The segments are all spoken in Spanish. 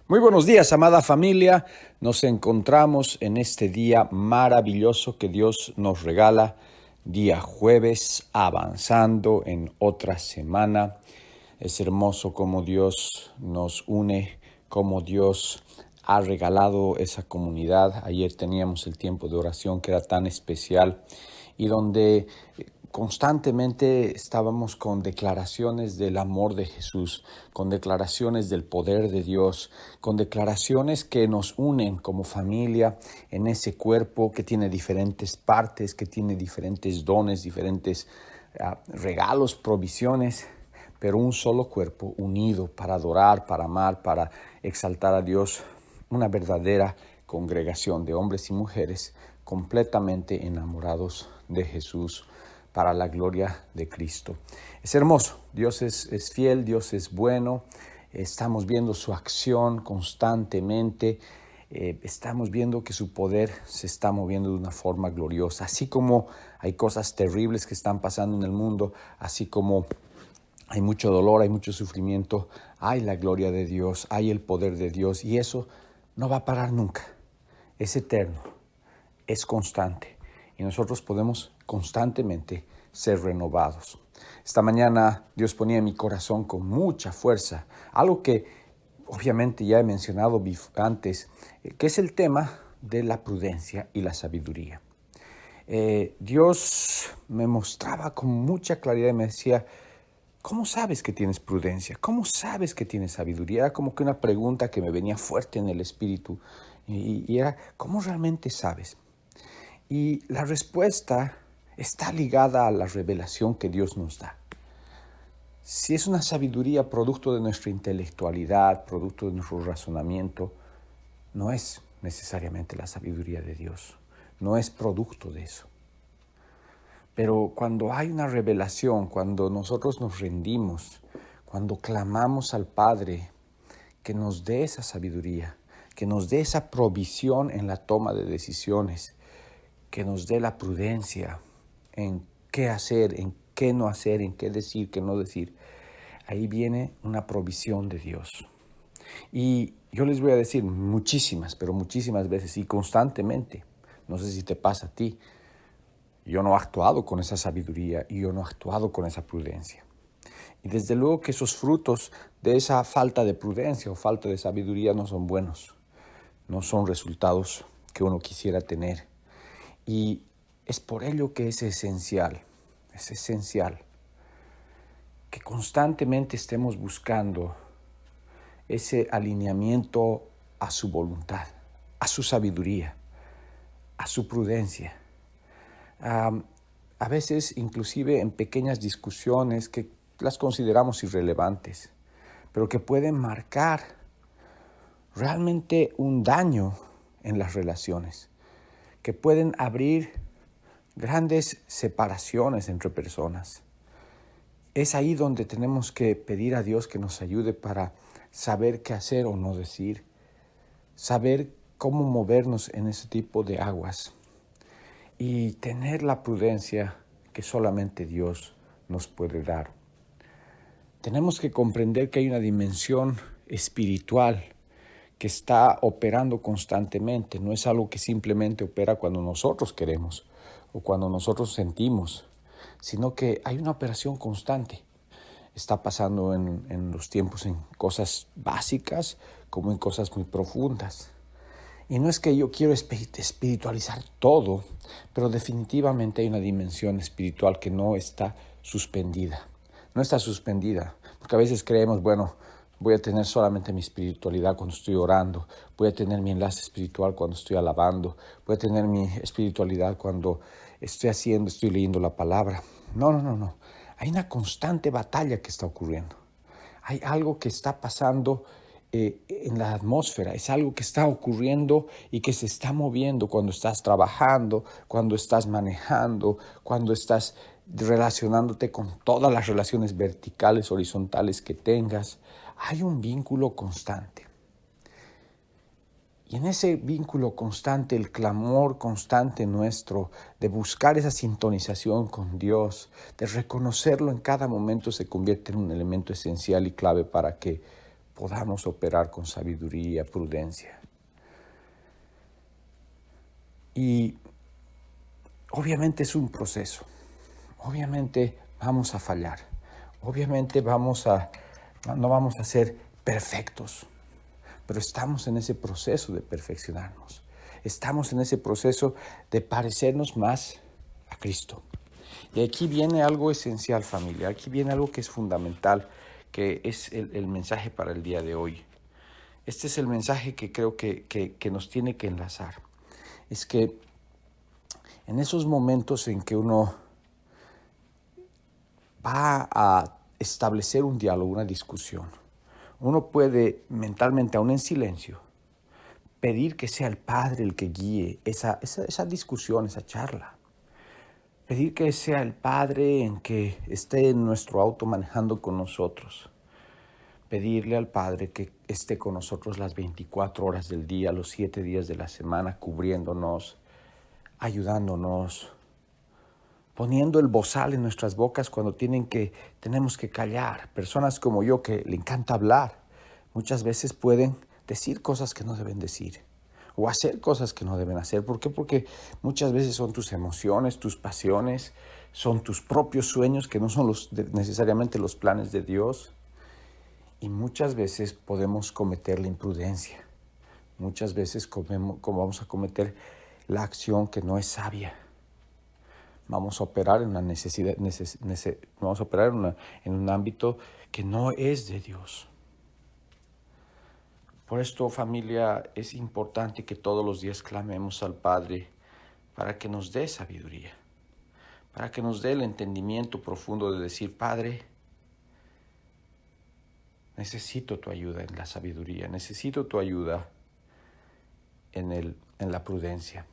Muy buenos días, amada familia. Nos encontramos en este día maravilloso que Dios nos regala, día jueves, avanzando en otra semana. Es hermoso cómo Dios nos une, cómo Dios ha regalado esa comunidad. Ayer teníamos el tiempo de oración que era tan especial y donde constantemente estábamos con declaraciones del amor de Jesús, con declaraciones del poder de Dios, con declaraciones que nos unen como familia en ese cuerpo que tiene diferentes partes, que tiene diferentes dones, diferentes regalos, provisiones, pero un solo cuerpo unido para adorar, para amar, para exaltar a Dios, una verdadera congregación de hombres y mujeres completamente enamorados de Jesús para la gloria de Cristo. Es hermoso, Dios es fiel, Dios es bueno, estamos viendo su acción constantemente, estamos viendo que su poder se está moviendo de una forma gloriosa, así como hay cosas terribles que están pasando en el mundo, así como hay mucho dolor, hay mucho sufrimiento, hay la gloria de Dios, hay el poder de Dios y eso no va a parar nunca, es eterno, es constante y nosotros podemos constantemente ser renovados. Esta mañana Dios ponía en mi corazón con mucha fuerza algo que obviamente ya he mencionado antes, que es el tema de la prudencia y la sabiduría. Dios me mostraba con mucha claridad y me decía, ¿cómo sabes que tienes prudencia? ¿Cómo sabes que tienes sabiduría? Era como que una pregunta que me venía fuerte en el espíritu y era, ¿cómo realmente sabes? Y la respuesta está ligada a la revelación que Dios nos da. Si es una sabiduría producto de nuestra intelectualidad, producto de nuestro razonamiento, no es necesariamente la sabiduría de Dios, no es producto de eso. Pero cuando hay una revelación, cuando nosotros nos rendimos, cuando clamamos al Padre que nos dé esa sabiduría, que nos dé esa provisión en la toma de decisiones, que nos dé la prudencia en qué hacer, en qué no hacer, en qué decir, qué no decir, ahí viene una provisión de Dios. Y yo les voy a decir muchísimas, pero muchísimas veces y constantemente, no sé si te pasa a ti, yo no he actuado con esa sabiduría y yo no he actuado con esa prudencia. Y desde luego que esos frutos de esa falta de prudencia o falta de sabiduría no son buenos, no son resultados que uno quisiera tener. Y es por ello que es esencial que constantemente estemos buscando ese alineamiento a su voluntad, a su sabiduría, a su prudencia. A veces, inclusive en pequeñas discusiones que las consideramos irrelevantes, pero que pueden marcar realmente un daño en las relaciones, que pueden abrir grandes separaciones entre personas. Es ahí donde tenemos que pedir a Dios que nos ayude para saber qué hacer o no decir, saber cómo movernos en ese tipo de aguas y tener la prudencia que solamente Dios nos puede dar. Tenemos que comprender que hay una dimensión espiritual que está operando constantemente. No es algo que simplemente opera cuando nosotros queremos o cuando nosotros sentimos, sino que hay una operación constante. Está pasando en los tiempos en cosas básicas como en cosas muy profundas. Y no es que yo quiero espiritualizar todo, pero definitivamente hay una dimensión espiritual que no está suspendida. No está suspendida, porque a veces creemos, bueno, voy a tener solamente mi espiritualidad cuando estoy orando, voy a tener mi enlace espiritual cuando estoy alabando, voy a tener mi espiritualidad cuando estoy leyendo la palabra. No. Hay una constante batalla que está ocurriendo. Hay algo que está pasando en la atmósfera, es algo que está ocurriendo y que se está moviendo cuando estás trabajando, cuando estás manejando, cuando estás relacionándote con todas las relaciones verticales, horizontales que tengas. Hay un vínculo constante. Y en ese vínculo constante, el clamor constante nuestro de buscar esa sintonización con Dios, de reconocerlo en cada momento, se convierte en un elemento esencial y clave para que podamos operar con sabiduría, prudencia. Y obviamente es un proceso. Obviamente vamos a fallar. Obviamente no vamos a ser perfectos. Pero estamos en ese proceso de perfeccionarnos. Estamos en ese proceso de parecernos más a Cristo. Y aquí viene algo esencial, familia. Aquí viene algo que es fundamental, que es el mensaje para el día de hoy. Este es el mensaje que creo que nos tiene que enlazar. Es que en esos momentos en que uno va a establecer un diálogo, una discusión, uno puede mentalmente, aún en silencio, pedir que sea el Padre el que guíe esa discusión, esa charla. Pedir que sea el Padre en que esté en nuestro auto manejando con nosotros. Pedirle al Padre que esté con nosotros las 24 horas del día, los 7 días de la semana, cubriéndonos, ayudándonos, poniendo el bozal en nuestras bocas cuando tenemos que callar. Personas como yo que le encanta hablar, muchas veces pueden decir cosas que no deben decir o hacer cosas que no deben hacer. ¿Por qué? Porque muchas veces son tus emociones, tus pasiones, son tus propios sueños que no son necesariamente los planes de Dios. Y muchas veces podemos cometer la imprudencia. Muchas veces vamos a cometer la acción que no es sabia. Vamos a operar en una vamos a operar en un ámbito que no es de Dios. Por esto, familia, es importante que todos los días clamemos al Padre para que nos dé sabiduría, para que nos dé el entendimiento profundo de decir, Padre, necesito tu ayuda en la sabiduría, necesito tu ayuda en la prudencia.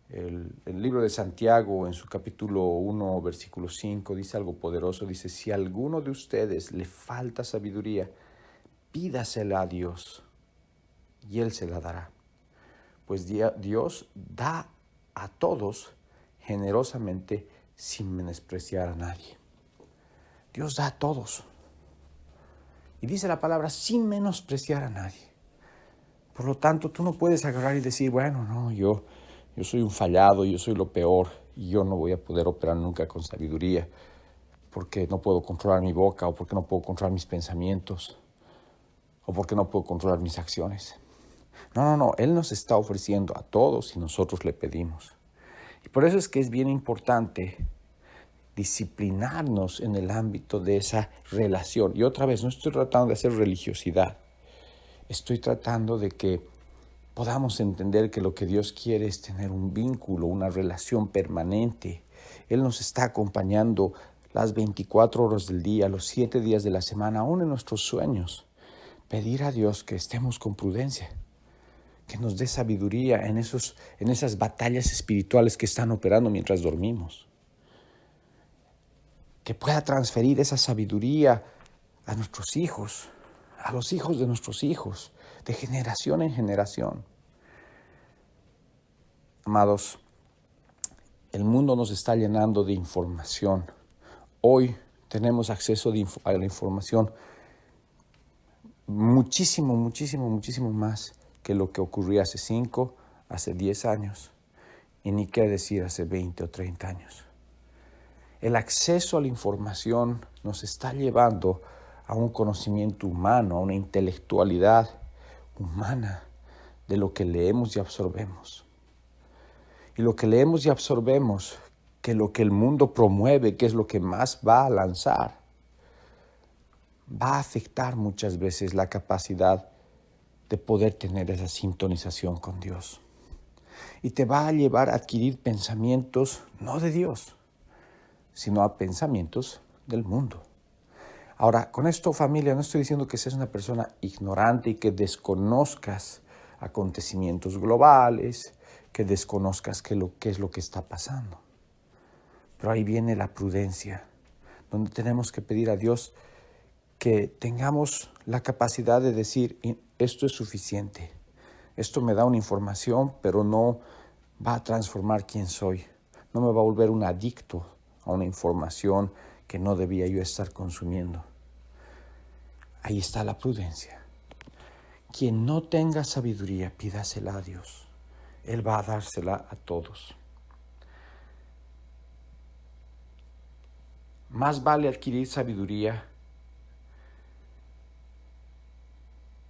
El libro de Santiago, en su capítulo 1, versículo 5, dice algo poderoso. Dice, si a alguno de ustedes le falta sabiduría, pídasela a Dios y Él se la dará. Pues Dios da a todos generosamente sin menospreciar a nadie. Dios da a todos. Y dice la palabra, sin menospreciar a nadie. Por lo tanto, tú no puedes agarrar y decir, bueno, no, yo soy un fallado, yo soy lo peor y yo no voy a poder operar nunca con sabiduría porque no puedo controlar mi boca o porque no puedo controlar mis pensamientos o porque no puedo controlar mis acciones. No, Él nos está ofreciendo a todos y nosotros le pedimos. Y por eso es que es bien importante disciplinarnos en el ámbito de esa relación. Y otra vez, no estoy tratando de hacer religiosidad. Estoy tratando de que podamos entender que lo que Dios quiere es tener un vínculo, una relación permanente. Él nos está acompañando las 24 horas del día, los 7 días de la semana, aún en nuestros sueños. Pedir a Dios que estemos con prudencia, que nos dé sabiduría en esas batallas espirituales que están operando mientras dormimos. Que pueda transferir esa sabiduría a nuestros hijos, a los hijos de nuestros hijos, de generación en generación. Amados, el mundo nos está llenando de información. Hoy tenemos acceso a la información muchísimo más que lo que ocurría hace 5, hace 10 años, y ni qué decir hace 20 o 30 años. El acceso a la información nos está llevando a un conocimiento humano, a una intelectualidad humana de lo que leemos y absorbemos. Y lo que leemos y absorbemos, que lo que el mundo promueve, que es lo que más va a lanzar, va a afectar muchas veces la capacidad de poder tener esa sintonización con Dios. Y te va a llevar a adquirir pensamientos no de Dios, sino a pensamientos del mundo. Ahora, con esto, familia, no estoy diciendo que seas una persona ignorante y que desconozcas acontecimientos globales, que desconozcas qué es lo que está pasando. Pero ahí viene la prudencia, donde tenemos que pedir a Dios que tengamos la capacidad de decir, esto es suficiente, esto me da una información, pero no va a transformar quién soy, no me va a volver un adicto a una información que no debía yo estar consumiendo. Ahí está la prudencia. Quien no tenga sabiduría, pídasela a Dios. Él va a dársela a todos. Más vale adquirir sabiduría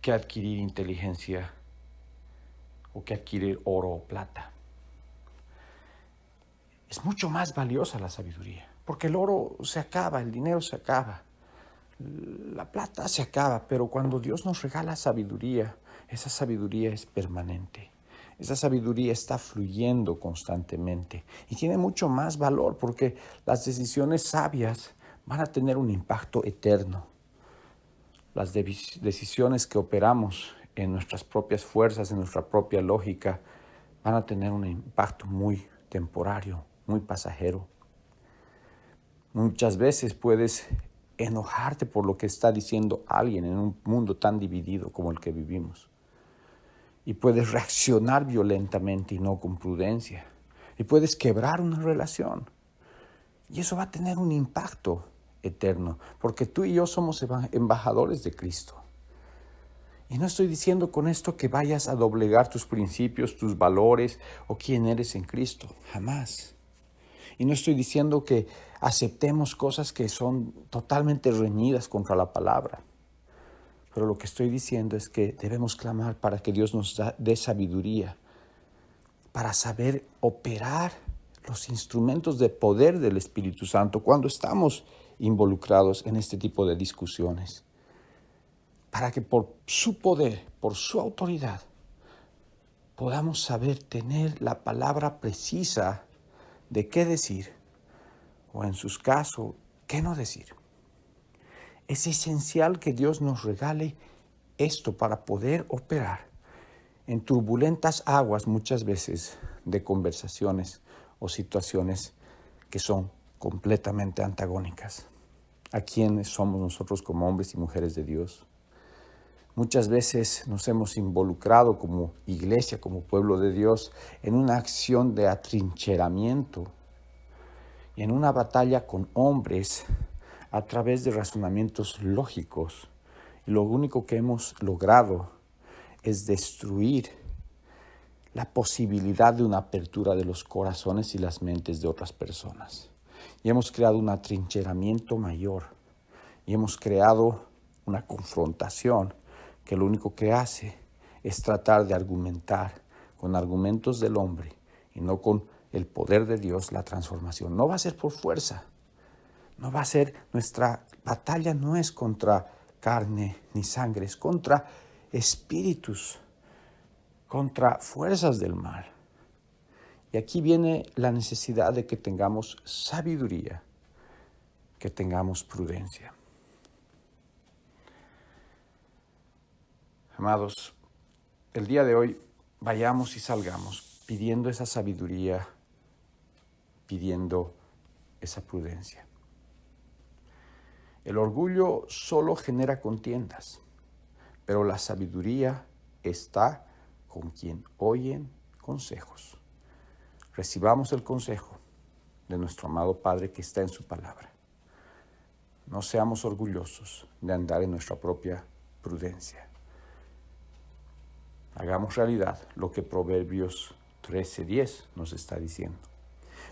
que adquirir inteligencia o que adquirir oro o plata. Es mucho más valiosa la sabiduría, porque el oro se acaba, el dinero se acaba, la plata se acaba, pero cuando Dios nos regala sabiduría, esa sabiduría es permanente. Esa sabiduría está fluyendo constantemente y tiene mucho más valor porque las decisiones sabias van a tener un impacto eterno. Las decisiones que operamos en nuestras propias fuerzas, en nuestra propia lógica, van a tener un impacto muy temporario, muy pasajero. Muchas veces puedes enojarte por lo que está diciendo alguien en un mundo tan dividido como el que vivimos. Y puedes reaccionar violentamente y no con prudencia. Y puedes quebrar una relación. Y eso va a tener un impacto eterno, porque tú y yo somos embajadores de Cristo. Y no estoy diciendo con esto que vayas a doblegar tus principios, tus valores o quién eres en Cristo. Jamás. Y no estoy diciendo que aceptemos cosas que son totalmente reñidas contra la palabra. Pero lo que estoy diciendo es que debemos clamar para que Dios nos dé sabiduría, para saber operar los instrumentos de poder del Espíritu Santo cuando estamos involucrados en este tipo de discusiones. Para que por su poder, por su autoridad, podamos saber tener la palabra precisa de qué decir, o en sus casos, qué no decir. Es esencial que Dios nos regale esto para poder operar en turbulentas aguas muchas veces de conversaciones o situaciones que son completamente antagónicas. ¿A quiénes somos nosotros como hombres y mujeres de Dios? Muchas veces nos hemos involucrado como iglesia, como pueblo de Dios, en una acción de atrincheramiento y en una batalla con hombres a través de razonamientos lógicos. Y lo único que hemos logrado es destruir la posibilidad de una apertura de los corazones y las mentes de otras personas. Y hemos creado un atrincheramiento mayor. Y hemos creado una confrontación que lo único que hace es tratar de argumentar con argumentos del hombre y no con el poder de Dios la transformación. No va a ser por fuerza. No va a ser, nuestra batalla no es contra carne ni sangre, es contra espíritus, contra fuerzas del mal. Y aquí viene la necesidad de que tengamos sabiduría, que tengamos prudencia. Amados, el día de hoy vayamos y salgamos pidiendo esa sabiduría, pidiendo esa prudencia. El orgullo solo genera contiendas, pero la sabiduría está con quien oyen consejos. Recibamos el consejo de nuestro amado Padre que está en su palabra. No seamos orgullosos de andar en nuestra propia prudencia. Hagamos realidad lo que Proverbios 13:10 nos está diciendo.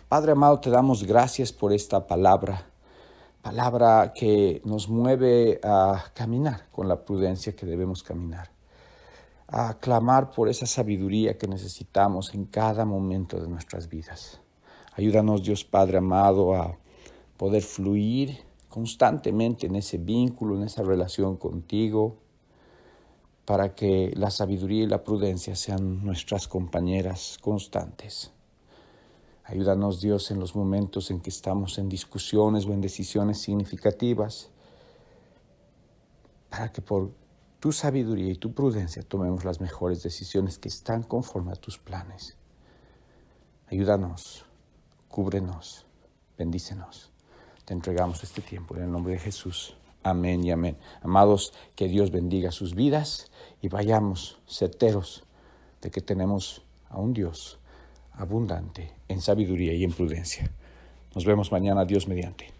Padre amado, te damos gracias por esta palabra que nos mueve a caminar con la prudencia que debemos caminar, a clamar por esa sabiduría que necesitamos en cada momento de nuestras vidas. Ayúdanos, Dios Padre amado, a poder fluir constantemente en ese vínculo, en esa relación contigo, para que la sabiduría y la prudencia sean nuestras compañeras constantes. Ayúdanos, Dios, en los momentos en que estamos en discusiones o en decisiones significativas, para que por tu sabiduría y tu prudencia tomemos las mejores decisiones que están conforme a tus planes. Ayúdanos, cúbrenos, bendícenos. Te entregamos este tiempo en el nombre de Jesús. Amén y amén. Amados, que Dios bendiga sus vidas y vayamos certeros de que tenemos a un Dios abundante en sabiduría y en prudencia. Nos vemos mañana, Dios mediante.